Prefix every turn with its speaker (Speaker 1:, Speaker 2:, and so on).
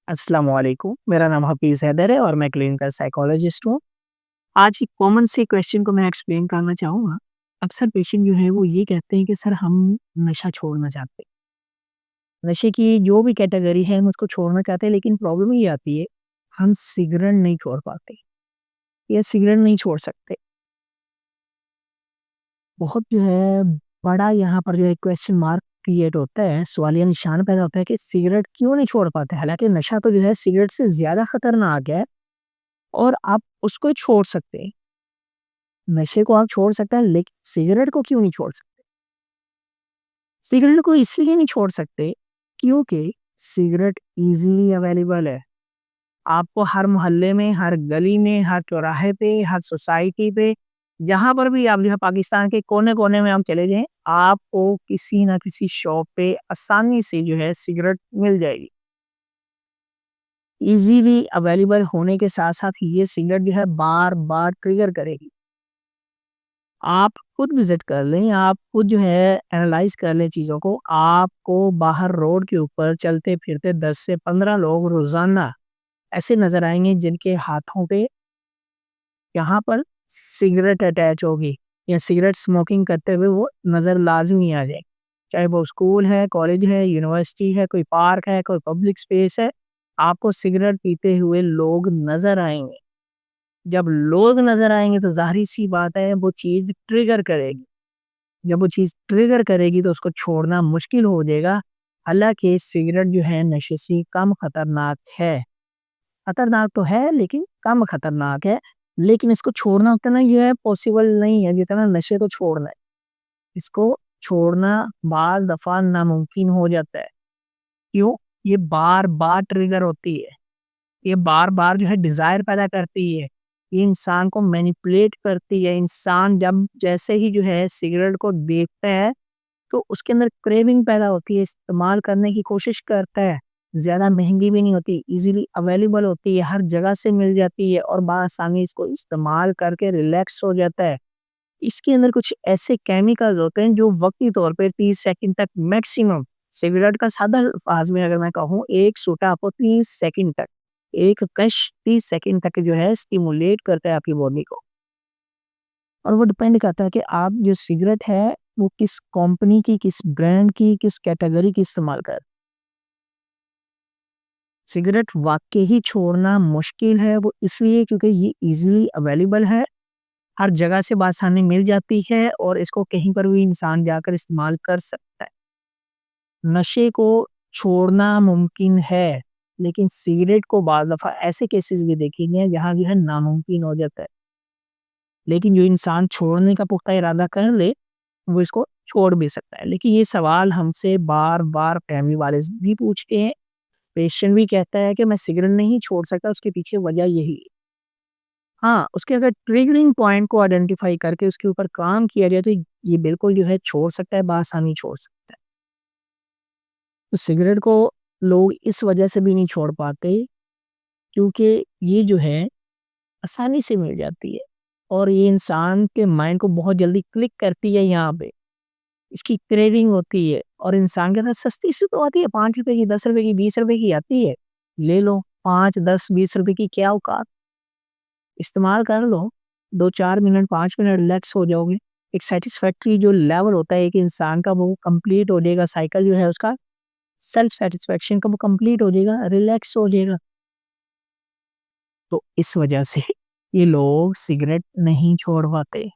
Speaker 1: अस्सलाम वालेकुम। मेरा नाम हफ़ीज़ हैदर है और मैं क्लिनिकल साइकोलॉजिस्ट हूँ। आज एक कॉमन से क्वेश्चन को मैं एक्सप्लेन करना चाहूँगा। अक्सर पेशेंट जो है वो ये कहते हैं कि सर हम नशा छोड़ना चाहते हैं। नशे की जो भी कैटेगरी है हम उसको छोड़ना चाहते हैं, लेकिन प्रॉब्लम ये आती है, हम सिगरेट नहीं छोड़ पाते या सिगरेट नहीं छोड़ सकते। बहुत जो है बड़ा यहाँ पर जो है क्वेश्चन मार्क क्रिएट होता है, सवालिया निशान पैदा होता है कि सिगरेट क्यों नहीं छोड़ पाते? हालाँकि नशा तो जो है सिगरेट से ज़्यादा खतरनाक है और आप उसको छोड़ सकते हैं। नशे को आप छोड़ सकते हैं, लेकिन सिगरेट को क्यों नहीं छोड़ सकते? सिगरेट को इसलिए नहीं छोड़ सकते क्योंकि सिगरेट ईज़िली अवेलेबल है। आपको हर मोहल्ले में, हर गली में, हर चौराहे पे, हर सोसाइटी पे, जहाँ पर भी आप जो है पाकिस्तान के कोने-कोने में आप चले जाएँ, आपको किसी न किसी शॉप पे आसानी से जो है सिगरेट मिल जाएगी। ईज़िली अवेलेबल होने के साथ-साथ ये सिगरेट जो है बार-बार ट्रिगर करेगी। आप खुद विज़िट कर लें, आप खुद जो है एनालाइज़ कर लें चीज़ों को, आपको बाहर रोड के ऊपर चलते-फिरते 10 से 15 लोग रोज़ाना ऐसे नज़र आएँगे जिनके हाथों पे यहाँ पर सिगरेट अटैच होगी या सिगरेट स्मोकिंग करते हुए वो नज़र लाज़मी आ जाएगी। चाहे वो स्कूल है, कॉलेज है, यूनिवर्सिटी है, कोई पार्क है, कोई पब्लिक स्पेस है, आपको सिगरेट पीते हुए लोग नज़र आएँगे। जब लोग नज़र आएँगे तो ज़ाहिर-सी बात है वो चीज़ ट्रिगर करेगी। जब वो चीज़ ट्रिगर करेगी तो उसको छोड़ना मुश्किल हो जाएगा। हालाँकि सिगरेट जो है नशे से कम खतरनाक है। खतरनाक तो है लेकिन कम खतरनाक है। लेकिन इसको छोड़ना उतना जो है पॉसिबल नहीं है जितना नशे को छोड़ना है। इसको छोड़ना बाज़ दफ़ा नामुमकिन हो जाता है। क्यों? ये बार-बार ट्रिगर होती है। ये बार-बार जो है डिज़ायर पैदा करती है। ये इंसान को मैनिपुलेट करती है। इंसान जब जैसे ही जो है सिगरेट को देखता है, तो उसके अंदर क्रेविंग पैदा होती है, इस्तेमाल करने की कोशिश करता है। ज़्यादा महँगी भी नहीं होती, ईज़िली अवेलेबल होती है, हर जगह से मिल जाती है और बआसानी इसको इस्तेमाल करके रिलैक्स हो जाता है। इसके अंदर कुछ ऐसे केमिकल्स होते हैं जो वक़्ती तौर पे 30 सेकंड तक मैक्सिमम सिगरेट का सादा अल्फ़ाज़ में अगर मैं कहूँ, एक सूटा आपको 30 सेकंड तक, एक कश 30 सेकंड तक जो है स्टिमुलेट करता है आपकी बॉडी को। और वो डिपेंड करता है कि आप जो सिगरेट है, वो किस कंपनी की, किस ब्रांड की, किस कैटेगरी की इस्तेमाल कर। सिगरेट वाक़ई ही छोड़ना मुश्किल है, वो इसलिए क्योंकि ये ईज़िली अवेलेबल है, हर जगह से बआसानी मिल जाती है और इसको कहीं पर भी इंसान जाकर इस्तेमाल कर सकता है। नशे को छोड़ना मुमकिन है, लेकिन सिगरेट को बाज़ दफ़ा ऐसे केसेज़ भी देखे गए हैं, जहाँ जो है नामुमकिन हो जाता है। लेकिन जो इंसान छोड़ने का पुख्ता इरादा कर ले, वो इसको छोड़ भी सकता है। लेकिन ये सवाल हमसे बार-बार फैमिली वाले भी पूछते हैं, पेशेंट भी कहता है कि मैं सिगरेट नहीं छोड़ सकता, उसके पीछे वजह यही है। हाँ, उसके अगर ट्रिगरिंग पॉइंट को आइडेंटिफ़ाई करके उसके ऊपर काम किया जाए, तो ये बिल्कुल जो है छोड़ सकता है, बआसानी छोड़ सकता है। तो सिगरेट को लोग इस वजह से भी नहीं छोड़ पाते, क्योंकि ये जो है आसानी से मिल जाती है और ये इंसान के माइंड को बहुत जल्दी क्लिक करती है यहाँ पे। इसकी क्रेविंग होती है और इंसान के अंदर सस्ती सी तो आती है, ₹5 की, ₹10 की, ₹20 की आती है। ले लो, 5, 10, ₹20 की क्या औकात, इस्तेमाल कर लो, 2-4 मिनट, 5 मिनट रिलैक्स हो जाओगे। एक सैटिस्फैक्टरी जो लेवल होता है एक इंसान का वो कंप्लीट हो जाएगा, साइकिल जो है उसका सेल्फ सैटिस्फैक्शन का वो कंप्लीट हो जाएगा, रिलैक्स हो जाएगा। तो इस वजह से ये लोग सिगरेट नहीं छोड़ पाते।